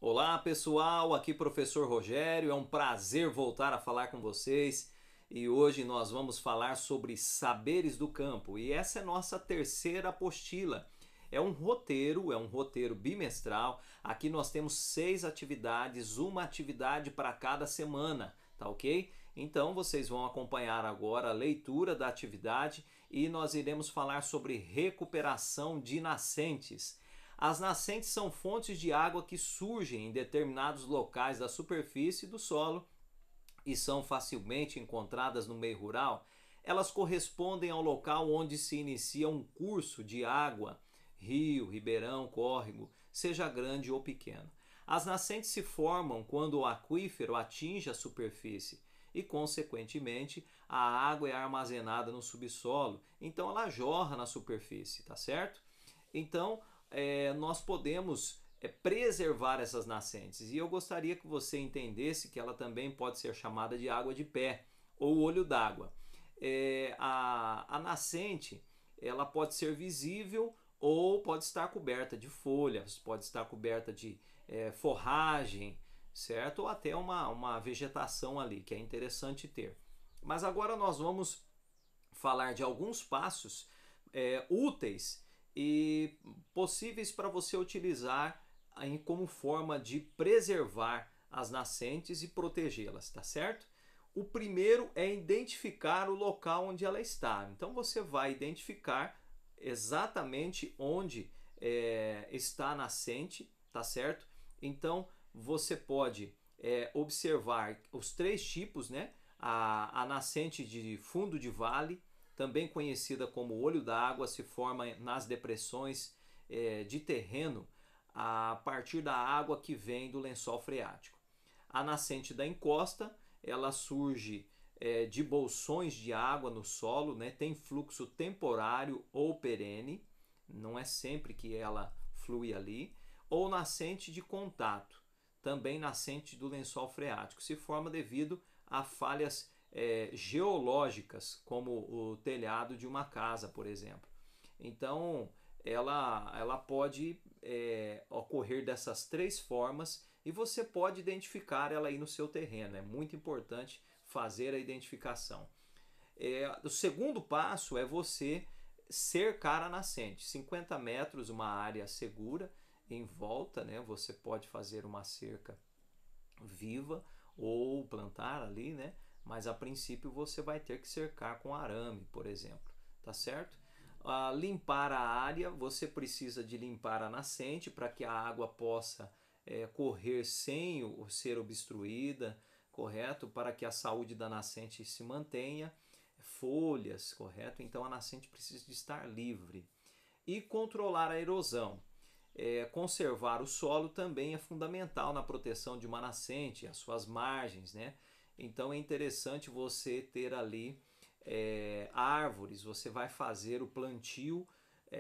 Olá pessoal, aqui professor Rogério, é um prazer voltar a falar com vocês e hoje nós vamos falar sobre saberes do campo e essa é nossa terceira apostila. É um roteiro bimestral. Aqui nós temos 6 atividades, uma atividade para cada semana, tá ok? Então vocês vão acompanhar agora a leitura da atividade e nós iremos falar sobre recuperação de nascentes. As nascentes são fontes de água que surgem em determinados locais da superfície do solo e são facilmente encontradas no meio rural. Elas correspondem ao local onde se inicia um curso de água, rio, ribeirão, córrego, seja grande ou pequeno. As nascentes se formam quando o aquífero atinge a superfície e, consequentemente, a água é armazenada no subsolo, então ela jorra na superfície, tá certo? Então, nós podemos preservar essas nascentes. E eu gostaria que você entendesse que ela também pode ser chamada de água de pé ou olho d'água. A nascente ela pode ser visível ou pode estar coberta de folhas, pode estar coberta de forragem, certo? Ou até uma vegetação ali, que é interessante ter. Mas agora nós vamos falar de alguns passos úteis e possíveis para você utilizar como forma de preservar as nascentes e protegê-las, tá certo? O primeiro é identificar o local onde ela está. Então você vai identificar exatamente onde está a nascente, tá certo? Então você pode observar os 3 tipos, né? A nascente de fundo de vale, também conhecida como olho d'água, se forma nas depressões de terreno a partir da água que vem do lençol freático. A nascente da encosta, ela surge de bolsões de água no solo, né? Tem fluxo temporário ou perene, não é sempre que ela flui ali, ou nascente de contato, também nascente do lençol freático, se forma devido a falhas geológicas, como o telhado de uma casa, por exemplo. Então, ela pode ocorrer dessas 3 formas e você pode identificar ela aí no seu terreno. É muito importante fazer a identificação. O segundo passo é você cercar a nascente. 50 metros, uma área segura em volta, né? Você pode fazer uma cerca viva ou plantar ali, né? Mas a princípio você vai ter que cercar com arame, por exemplo, tá certo? Limpar a área, você precisa de limpar a nascente para que a água possa correr sem ser obstruída, correto? Para que a saúde da nascente se mantenha. Folhas, correto? Então a nascente precisa de estar livre. E controlar a erosão. Conservar o solo também é fundamental na proteção de uma nascente, as suas margens, né? Então é interessante você ter ali árvores, você vai fazer o plantio,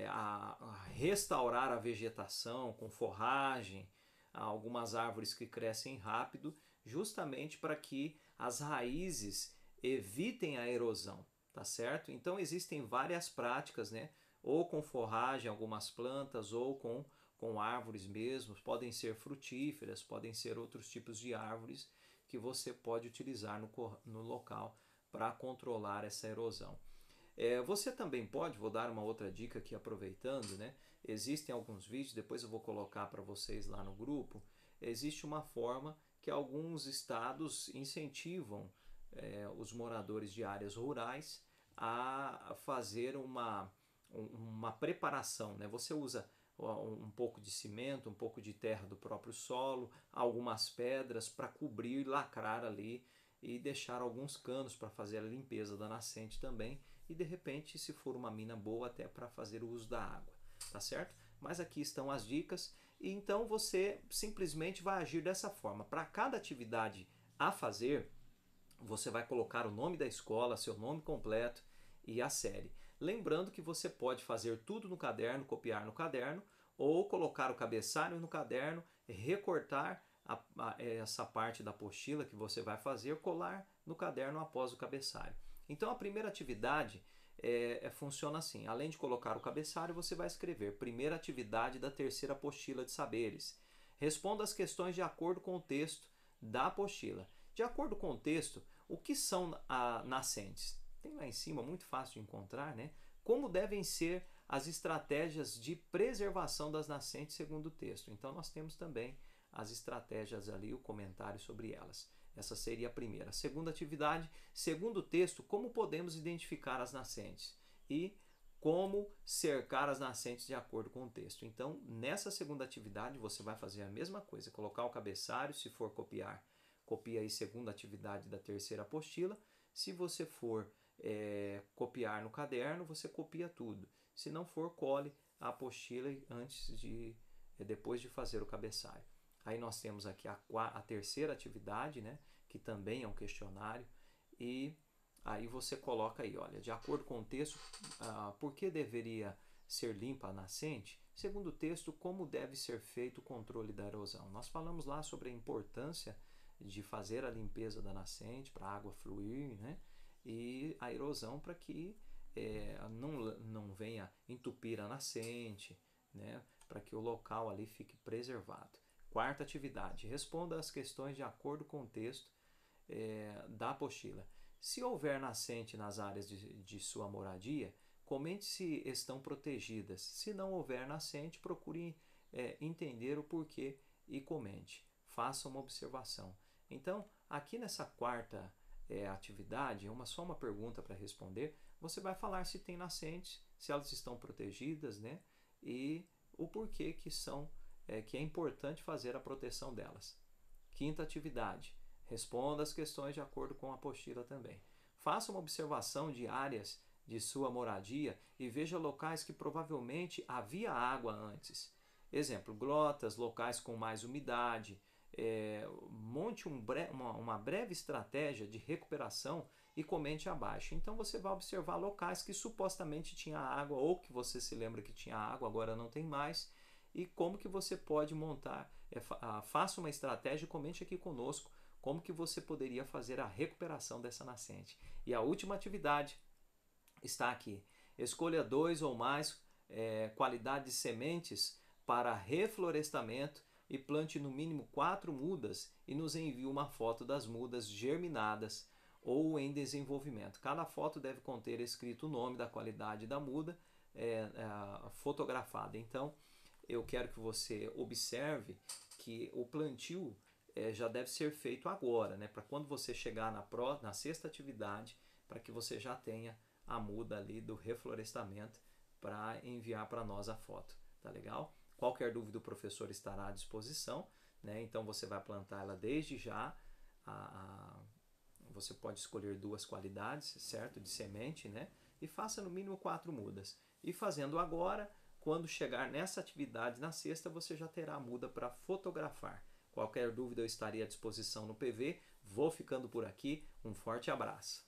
a restaurar a vegetação com forragem, algumas árvores que crescem rápido, justamente para que as raízes evitem a erosão, tá certo? Então existem várias práticas, né? Ou com forragem, algumas plantas, ou com árvores mesmo, podem ser frutíferas, podem ser outros tipos de árvores que você pode utilizar no local para controlar essa erosão. Você também pode, vou dar uma outra dica aqui aproveitando, né? Existem alguns vídeos, depois eu vou colocar para vocês lá no grupo. Existe uma forma que alguns estados incentivam os moradores de áreas rurais a fazer uma preparação, né? Você usa um pouco de cimento, um pouco de terra do próprio solo, algumas pedras para cobrir, lacrar ali e deixar alguns canos para fazer a limpeza da nascente também e de repente, se for uma mina boa, até para fazer o uso da água, tá certo? Mas aqui estão as dicas e então você simplesmente vai agir dessa forma. Para cada atividade a fazer, você vai colocar o nome da escola, seu nome completo e a série. Lembrando que você pode fazer tudo no caderno, copiar no caderno, ou colocar o cabeçalho no caderno, recortar essa parte da apostila que você vai fazer, colar no caderno após o cabeçalho. Então a primeira atividade funciona assim, além de colocar o cabeçalho, você vai escrever primeira atividade da terceira apostila de saberes. Responda as questões de acordo com o texto da apostila. De acordo com o texto, o que são nascentes? Tem lá em cima, muito fácil de encontrar, né? Como devem ser as estratégias de preservação das nascentes segundo o texto. Então nós temos também as estratégias ali, o comentário sobre elas. Essa seria a primeira. A segunda atividade, segundo o texto, como podemos identificar as nascentes e como cercar as nascentes de acordo com o texto. Então, nessa segunda atividade, você vai fazer a mesma coisa, colocar o cabeçalho, se for copiar, copia aí segunda atividade da terceira apostila. Se você for copiar no caderno, você copia tudo. Se não for, cole a apostila depois de fazer o cabeçalho. Aí nós temos aqui a terceira atividade, né, que também é um questionário, e aí você coloca aí, olha, de acordo com o texto, por que deveria ser limpa a nascente? Segundo o texto, como deve ser feito o controle da erosão? Nós falamos lá sobre a importância de fazer a limpeza da nascente para a água fluir, né, e a erosão para que não venha entupir a nascente, né, para que o local ali fique preservado. Quarta atividade, responda as questões de acordo com o texto da apostila. Se houver nascente nas áreas de sua moradia, comente se estão protegidas. Se não houver nascente, procure entender o porquê e comente. Faça uma observação. Então, aqui nessa quarta atividade, só uma pergunta para responder. Você vai falar se tem nascentes, se elas estão protegidas, né? E o porquê que é importante fazer a proteção delas. Quinta atividade, responda as questões de acordo com a apostila também. Faça uma observação de áreas de sua moradia e veja locais que provavelmente havia água antes. Exemplo, grotas, locais com mais umidade. Monte uma breve estratégia de recuperação e comente abaixo. Então você vai observar locais que supostamente tinha água ou que você se lembra que tinha água, agora não tem mais, e como que você pode montar, faça uma estratégia e comente aqui conosco como que você poderia fazer a recuperação dessa nascente. E a última atividade está aqui. Escolha 2 ou mais qualidades de sementes para reflorestamento e plante no mínimo 4 mudas e nos envie uma foto das mudas germinadas ou em desenvolvimento. Cada foto deve conter escrito o nome da qualidade da muda fotografada. Então, eu quero que você observe que o plantio já deve ser feito agora, né? Para quando você chegar na sexta atividade, para que você já tenha a muda ali do reflorestamento para enviar para nós a foto, tá legal? Qualquer dúvida o professor estará à disposição, né? Então você vai plantar ela desde já, você pode escolher 2 qualidades, certo? De semente, né? E faça no mínimo 4 mudas. E fazendo agora, quando chegar nessa atividade na sexta, você já terá a muda para fotografar. Qualquer dúvida eu estarei à disposição no PV. Vou ficando por aqui. Um forte abraço.